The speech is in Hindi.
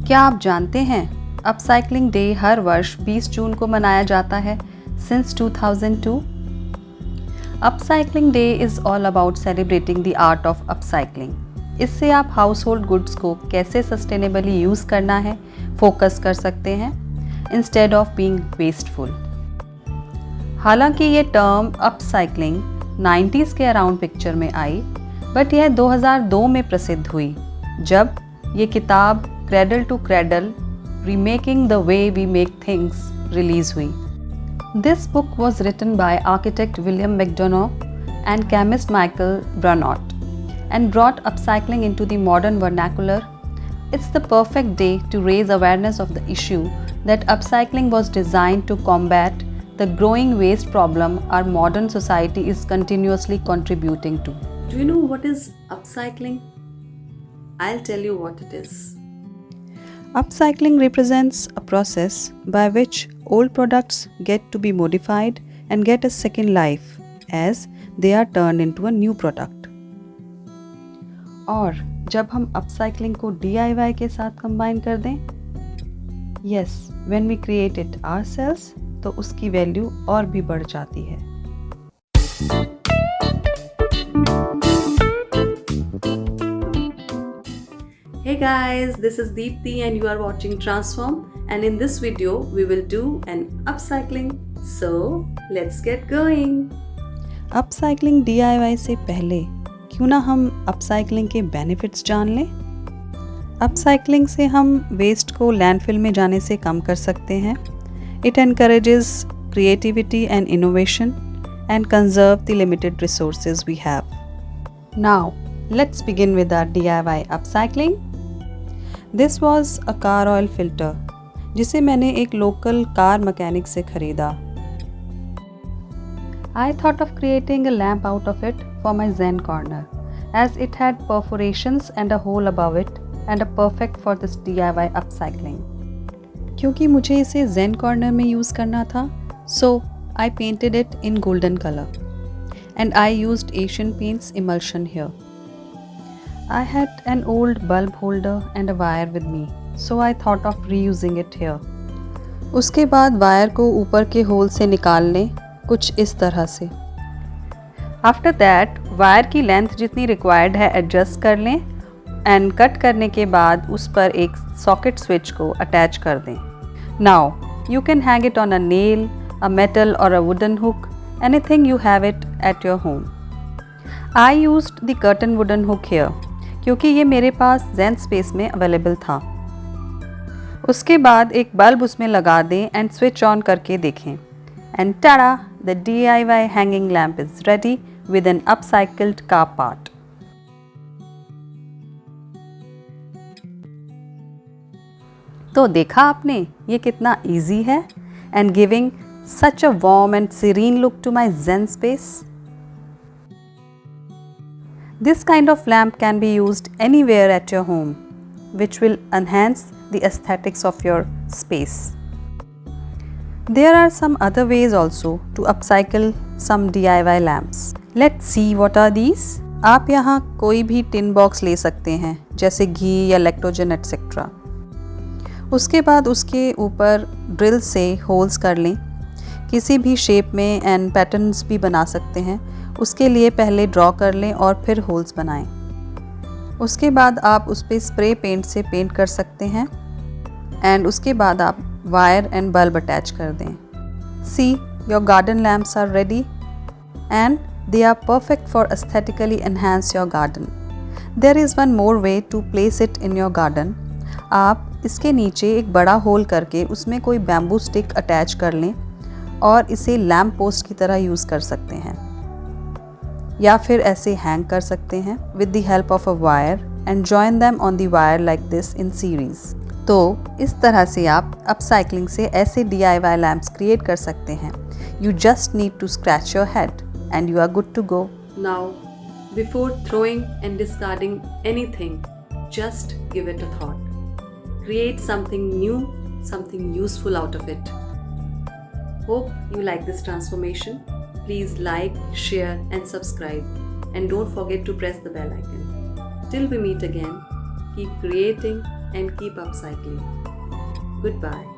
क्या आप जानते हैं अपसाइक्लिंग डे हर वर्ष 20 जून को मनाया जाता है since 2002? Upcycling day is all about celebrating the art of upcycling. इससे आप हाउस होल्ड गुड्स को कैसे सस्टेनेबली यूज़ करना है फोकस कर सकते हैं इंस्टेड ऑफ बीइंग वेस्टफुल। हालांकि ये टर्म अपसाइक्लिंग 90s के अराउंड पिक्चर में आई, बट यह 2002 में प्रसिद्ध हुई जब ये किताब cradle to cradle remaking the way we make things release हुई। This book was written by architect William McDonough and chemist Michael Braungart and brought upcycling into the modern vernacular. It's the perfect day to raise awareness of the issue that upcycling was designed to combat the growing waste problem our modern society is continuously contributing to. Do you know what is upcycling? I'll tell you what it is. Upcycling represents a process by which old products get to be modified and get a second life as they are turned into a new product. और जब हम अपसाइक्लिंग को DIY के साथ कंबाइन कर दें, yes, when we create it ourselves, तो उसकी वैल्यू और भी बढ़ जाती है। Hey guys, this is Deepti and you are watching Transform, and in this video we will do an upcycling. So let's get going. Upcycling DIY से पहले क्यों ना हम अपसाइक्लिंग के बेनिफिट्स जान लें। अपसाइक्लिंग से हम वेस्ट को लैंडफिल में जाने से कम कर सकते हैं। It encourages creativity and innovation and conserve the limited resources we have. Now let's begin with our DIY upcycling. This was a car oil filter जिसे मैंने एक लोकल कार मैकेनिक से खरीदा। I thought of creating a lamp out of it for my Zen corner, as it had perforations and a hole above it and a perfect for this DIY upcycling. क्योंकि मुझे इसे Zen corner में यूज़ करना था, so I painted it in golden color, and I used Asian Paints emulsion here. I had an old bulb holder and a wire with me, so I thought of reusing it here. उसके बाद वायर को ऊपर के होल से निकाल लें, कुछ इस तरह से। आफ्टर दैट वायर की लेंथ जितनी रिक्वायर्ड है एडजस्ट कर लें एंड कट करने के बाद उस पर एक सॉकेट स्विच को अटैच कर दें। Now you can hang it on a nail, a metal or a wooden hook, anything you have it at your home. I used the curtain wooden hook here क्योंकि ये मेरे पास ज़ेन स्पेस में अवेलेबल था। उसके बाद एक बल्ब उसमें लगा दें एंड स्विच ऑन करके देखें, and tada, the DIY hanging lamp is ready with an upcycled car part. तो देखा आपने ये कितना easy है and giving such a warm and serene look to my Zen space. This kind of lamp can be used anywhere at your home, which will enhance the aesthetics of your space. There are some other ways also to upcycle some DIY lamps. Let's see what are these. आप यहाँ कोई भी टिन बॉक्स ले सकते हैं जैसे घी या लैक्टोजन एटसेट्रा। उसके बाद उसके ऊपर ड्रिल से होल्स कर लें, किसी भी शेप में एंड पैटर्न्स भी बना सकते हैं। उसके लिए पहले ड्रॉ कर लें और फिर होल्स बनाएं। उसके बाद आप उस पर स्प्रे पेंट से पेंट कर सकते हैं एंड उसके बाद आप वायर एंड बल्ब अटैच कर दें। See your garden lamps are ready and they are perfect for aesthetically enhance your garden. There is one more way to place it in your garden. आप इसके नीचे एक बड़ा होल करके उसमें कोई बैम्बू स्टिक अटैच कर लें और इसे लैम्प पोस्ट की तरह यूज़ कर सकते हैं, या फिर ऐसे हैंग कर सकते हैं with the help of a wire and join them on the wire like this in series. तो इस तरह से आप अपसाइक्लिंग से ऐसे DIY लैम्प्स क्रिएट कर सकते हैं। You just need to scratch your head and you are good to go. Now before throwing and discarding anything, just give it a thought. Create something new, something useful out of it. Hope you like this transformation. Please like, share and subscribe, and don't forget to press the bell icon. Till we meet again, keep creating, and keep upcycling. Goodbye.